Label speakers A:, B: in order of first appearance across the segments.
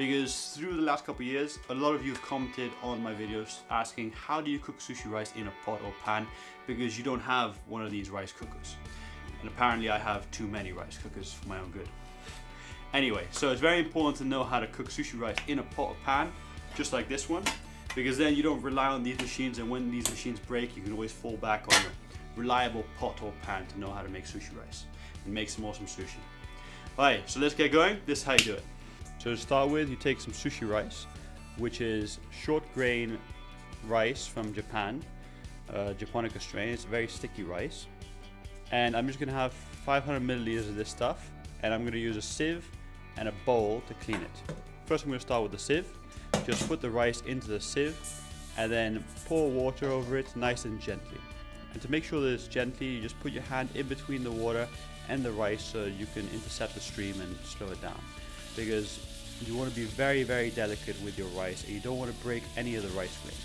A: because through the last couple of years, a lot of you have commented on my videos asking how do you cook sushi rice in a pot or pan, because you don't have one of these rice cookers. And apparently I have too many rice cookers for my own good. Anyway, so it's very important to know how to cook sushi rice in a pot or pan, just like this one, because then you don't rely on these machines, and when these machines break, you can always fall back on your reliable pot or pan to know how to make sushi rice and make some awesome sushi. Alright, so let's get going. This is how you do it. So to start with, you take some sushi rice, which is short grain rice from Japan, Japonica strain. It's very sticky rice. And I'm just gonna have 500 milliliters of this stuff, and I'm gonna use a sieve and a bowl to clean it. First, I'm gonna start with the sieve. Just put the rice into the sieve and then pour water over it nice and gently. And to make sure that it's gently, you just put your hand in between the water and the rice so you can intercept the stream and slow it down. Because you want to be very, very delicate with your rice, and you don't want to break any of the rice grains.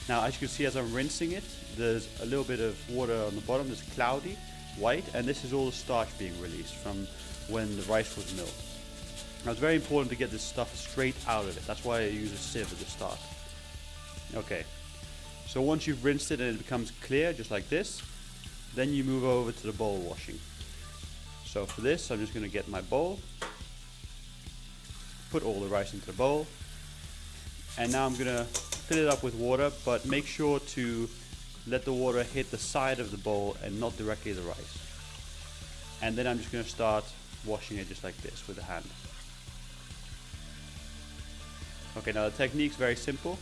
A: Now, as you can see, as I'm rinsing it, there's a little bit of water on the bottom that's cloudy, white, and this is all the starch being released from when the rice was milled. Now, it's very important to get this stuff straight out of it. That's why I use a sieve at the start. Okay, so once you've rinsed it and it becomes clear, just like this, then you move over to the bowl washing. So for this, I'm just going to get my bowl, put all the rice into the bowl, and now I'm going to fill it up with water, but make sure to let the water hit the side of the bowl and not directly the rice. And then I'm just going to start washing it just like this with a hand. Okay, now the technique's very simple.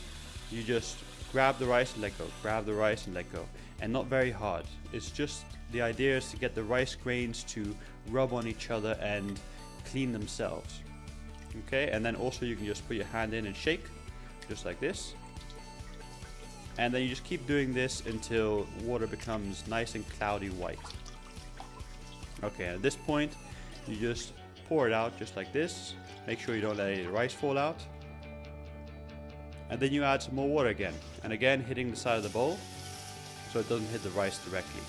A: You just grab the rice and let go, grab the rice and let go, and not very hard. It's just, the idea is to get the rice grains to rub on each other and clean themselves. Okay, and then also you can just put your hand in and shake, just like this. And then you just keep doing this until water becomes nice and cloudy white. Okay, at this point, you just pour it out just like this. Make sure you don't let any of the rice fall out. And then you add some more water again, and again hitting the side of the bowl so it doesn't hit the rice directly.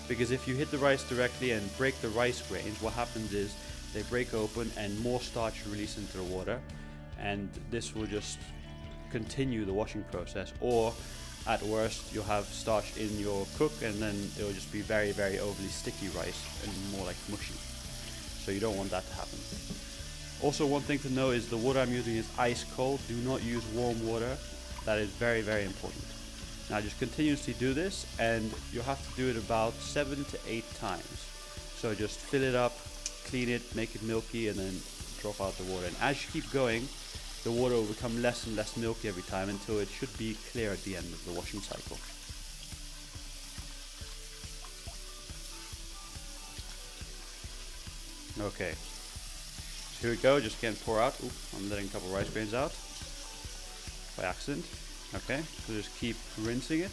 A: Because if you hit the rice directly and break the rice grains, what happens is they break open and more starch is released into the water, and this will just continue the washing process, or at worst you'll have starch in your cook and then it will just be very, very overly sticky rice and more like mushy. So you don't want that to happen. Also, one thing to know is the water I'm using is ice cold. Do not use warm water. That is very, very important. Now just continuously do this, and you'll have to do it about 7 to 8 times. So just fill it up, clean it, make it milky, and then drop out the water. And as you keep going, the water will become less and less milky every time until it should be clear at the end of the washing cycle. Okay, so here we go, just again pour out. Oop, I'm letting a couple rice grains out by accident. Okay, so just keep rinsing it.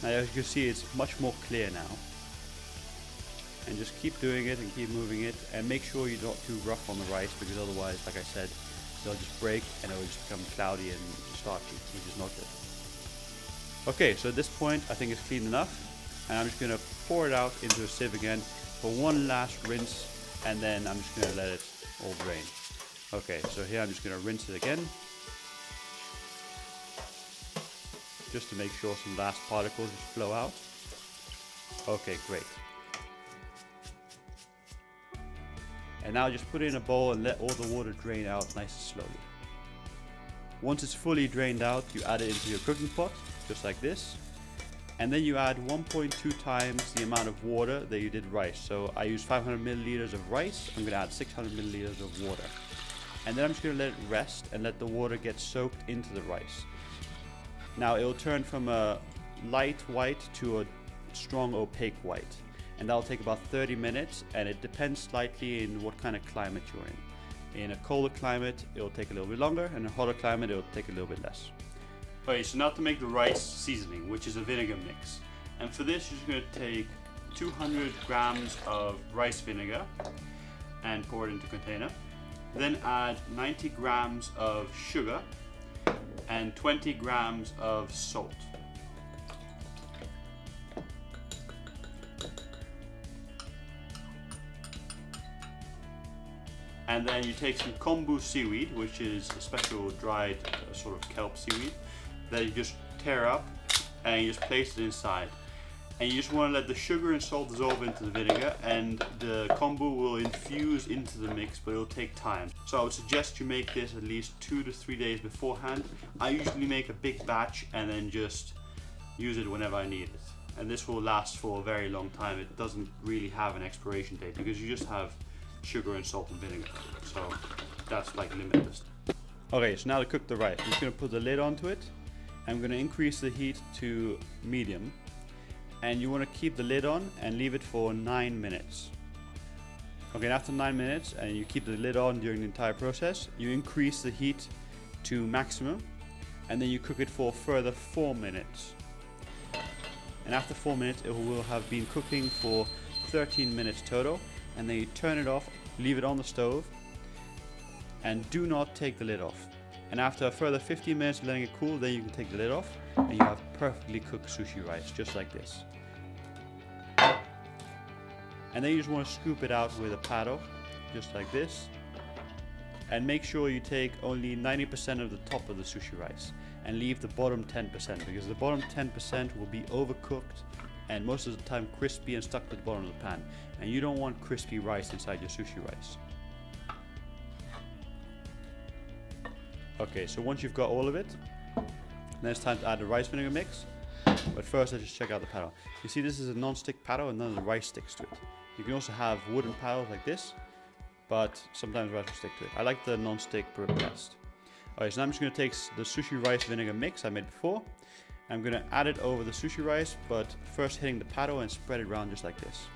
A: Now as you can see, it's much more clear now. And just keep doing it and keep moving it, and make sure you're not too rough on the rice, because otherwise, like I said, they'll just break and it will just become cloudy and starchy, which is not good. Okay, so at this point I think it's clean enough, and I'm just going to pour it out into a sieve again for one last rinse, and then I'm just going to let it all drain. Okay, so here I'm just going to rinse it again, just to make sure some last particles just flow out. Okay, great. And now just put it in a bowl and let all the water drain out nice and slowly. Once it's fully drained out, you add it into your cooking pot, just like this. And then you add 1.2 times the amount of water that you did rice. So I use 500 milliliters of rice. I'm gonna add 600 milliliters of water. And then I'm just gonna let it rest and let the water get soaked into the rice. Now it will turn from a light white to a strong opaque white. And that'll take about 30 minutes, and it depends slightly in what kind of climate you're in. In a colder climate, it'll take a little bit longer, and in a hotter climate, it'll take a little bit less. Okay, so now to make the rice seasoning, which is a vinegar mix. And for this, you're just going to take 200 grams of rice vinegar and pour it into a container. Then add 90 grams of sugar and 20 grams of salt. And then you take some kombu seaweed, which is a special dried sort of kelp seaweed, that you just tear up and you just place it inside. And you just want to let the sugar and salt dissolve into the vinegar, and the kombu will infuse into the mix, but it'll take time. So I would suggest you make this at least 2 to 3 days beforehand. I usually make a big batch and then just use it whenever I need it. And this will last for a very long time. It doesn't really have an expiration date because you just have sugar and salt and vinegar. So that's like limitless. Okay, so now to cook the rice. I'm just going to put the lid onto it. I'm going to increase the heat to medium. And you want to keep the lid on and leave it for 9 minutes. Okay, and after 9 minutes, and you keep the lid on during the entire process, you increase the heat to maximum, and then you cook it for a further 4 minutes. And after 4 minutes, it will have been cooking for 13 minutes total, and then you turn it off, leave it on the stove, and do not take the lid off. And after a further 15 minutes letting it cool, then you can take the lid off, and you have perfectly cooked sushi rice, just like this. And then you just want to scoop it out with a paddle, just like this. And make sure you take only 90% of the top of the sushi rice and leave the bottom 10%, because the bottom 10% will be overcooked and most of the time crispy and stuck to the bottom of the pan. And you don't want crispy rice inside your sushi rice. Okay, so once you've got all of it, then it's time to add the rice vinegar mix. But first, let's just check out the paddle. You see, this is a non-stick paddle and none of the rice sticks to it. You can also have wooden paddles like this, but sometimes rice will stick to it. I like the non-stick best. Alright, so now I'm just going to take the sushi rice vinegar mix I made before. I'm going to add it over the sushi rice, but first hitting the paddle and spread it around just like this.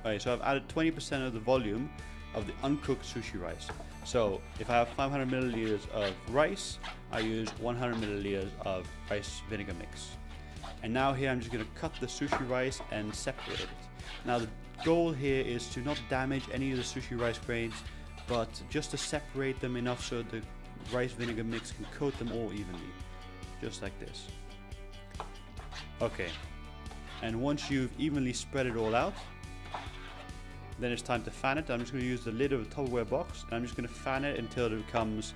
A: Alright, so I've added 20% of the volume of the uncooked sushi rice. So if I have 500 milliliters of rice, I use 100 milliliters of rice vinegar mix. And now here I'm just going to cut the sushi rice and separate it. Now the goal here is to not damage any of the sushi rice grains, but just to separate them enough so the rice vinegar mix can coat them all evenly. Just like this. Okay. And once you've evenly spread it all out, then it's time to fan it. I'm just going to use the lid of a Tupperware box, and I'm just going to fan it until it becomes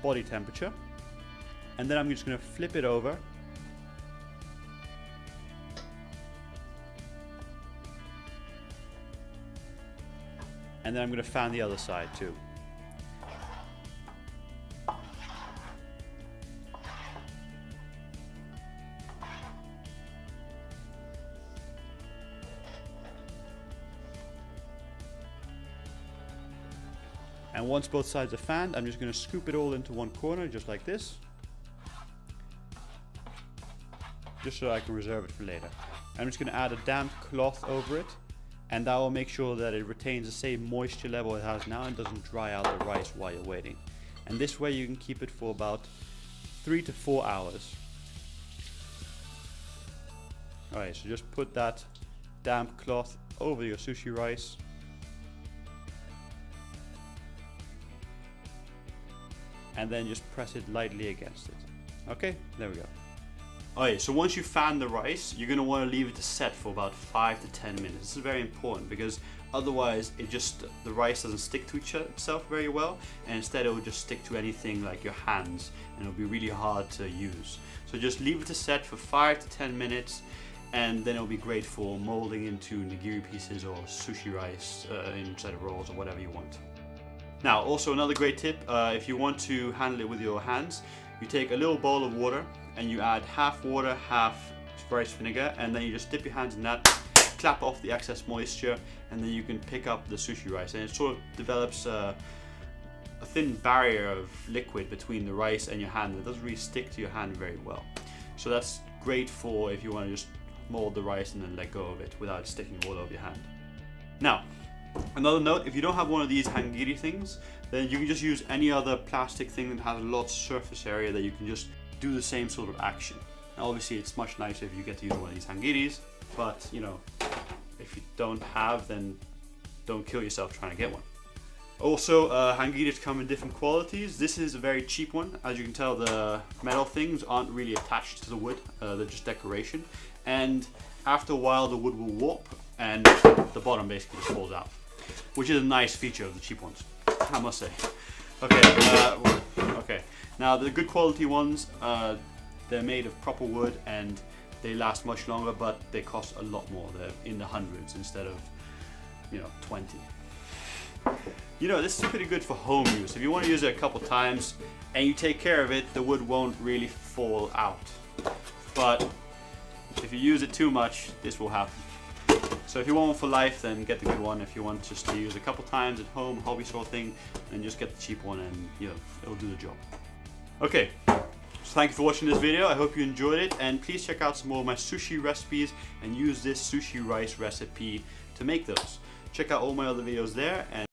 A: body temperature. And then I'm just going to flip it over. And then I'm going to fan the other side too. And once both sides are fanned, I'm just going to scoop it all into one corner, just like this. Just so I can reserve it for later. I'm just going to add a damp cloth over it, and that will make sure that it retains the same moisture level it has now and doesn't dry out the rice while you're waiting. And this way you can keep it for about 3 to 4 hours. Alright, so just put that damp cloth over your sushi rice. And then just press it lightly against it. Okay, there we go. Alright, so once you fan the rice, you're going to want to leave it to set for about 5 to 10 minutes. This is very important because otherwise the rice doesn't stick to itself very well, and instead it will just stick to anything like your hands, and it'll be really hard to use. So just leave it to set for 5 to 10 minutes, and then it'll be great for molding into nigiri pieces or sushi rice inside of rolls or whatever you want. Now, also another great tip, if you want to handle it with your hands, you take a little bowl of water and you add half water, half rice vinegar, and then you just dip your hands in that, clap off the excess moisture, and then you can pick up the sushi rice. And it sort of develops a thin barrier of liquid between the rice and your hand that doesn't really stick to your hand very well. So that's great for if you want to just mold the rice and then let go of it without sticking all over your hand. Now, another note, if you don't have one of these hangiri things, then you can just use any other plastic thing that has a lot of surface area that you can just do the same sort of action. Now obviously it's much nicer if you get to use one of these hangiris, but you know, if you don't have, then don't kill yourself trying to get one. Also, hangiris come in different qualities. This is a very cheap one. As you can tell, the metal things aren't really attached to the wood, they're just decoration. And after a while the wood will warp and the bottom basically just falls out. which is a nice feature of the cheap ones, I must say. Okay, okay. Now the good quality ones, they're made of proper wood and they last much longer, but they cost a lot more. They're in the hundreds instead of, 20. This is pretty good for home use. If you want to use it a couple times and you take care of it, the wood won't really fall out. But if you use it too much, this will happen. So if you want one for life, then get the good one. If you want just to use a couple times at home, hobby sort of thing, then just get the cheap one and it'll do the job. Okay, so thank you for watching this video. I hope you enjoyed it, and please check out some more of my sushi recipes and use this sushi rice recipe to make those. Check out all my other videos there, and